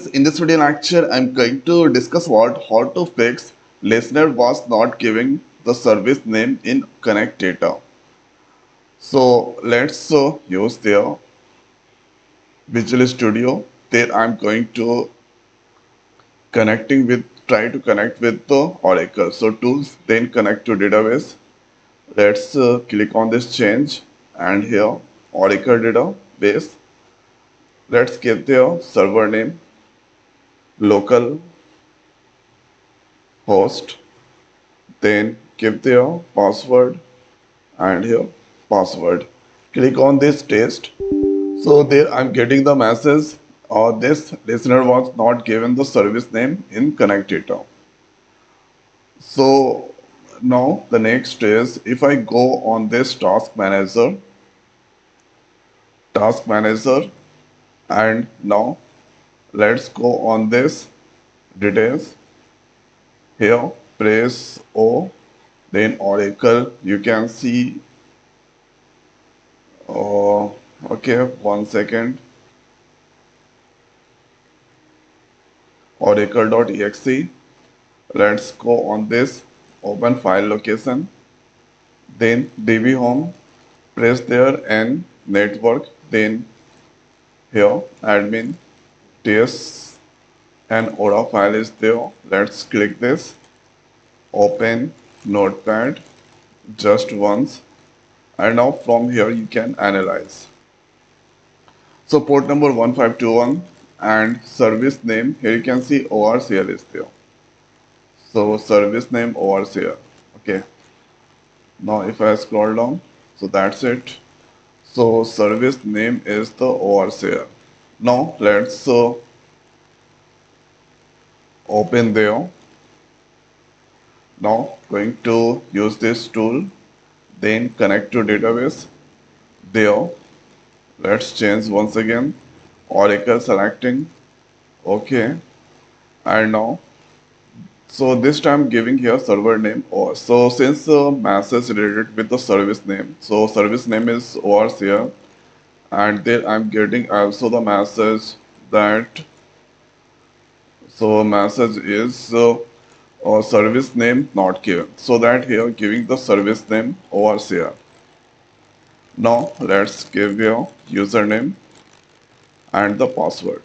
In this video lecture, I'm going to discuss how to fix listener was not giving the service name in connect data. So let's use their Visual Studio. There I'm going to try to connect with the Oracle. So tools, then connect to database. Let's click on this change and here Oracle database. Let's give their server name local host, then give their password and here password. Click on this test. So there I'm getting the message this listener was not given the service name in connect data. So now the next is if I go on this task manager, and now let's go on this details. Here press O, then Oracle. You can see okay, 1 second. Oracle.exe. Let's go on this open file location. Then DB home. Press there and network. Then here admin TS and ORA file is there. Let's click this. Open notepad just once. And now from here you can analyze. So port number 1521 and service name, here you can see ORCL is there. So service name ORCL. Okay. Now if I scroll down, so that's it. So service name is the ORCL. Now let's open there. Now going to use this tool, then connect to database. There, let's change once again. Oracle selecting. Okay. And now so this time giving here server name or so since the message related with the service name, so service name is ORs here, and then I'm getting also the message that so message is or service name not given, so that here giving the service name ORs here. Now let's give your username and the password.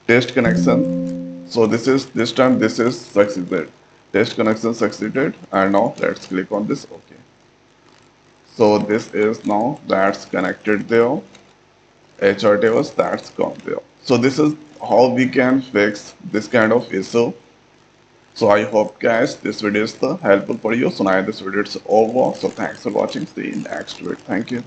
Test connection. So this time this is succeeded. Test connection succeeded, and now let's click on this OK. So this is now that's connected there. HR tables that's gone there. So this is how we can fix this kind of issue. So I hope guys this video is helpful for you. So now this video is over. So thanks for watching. See you in next video. Thank you.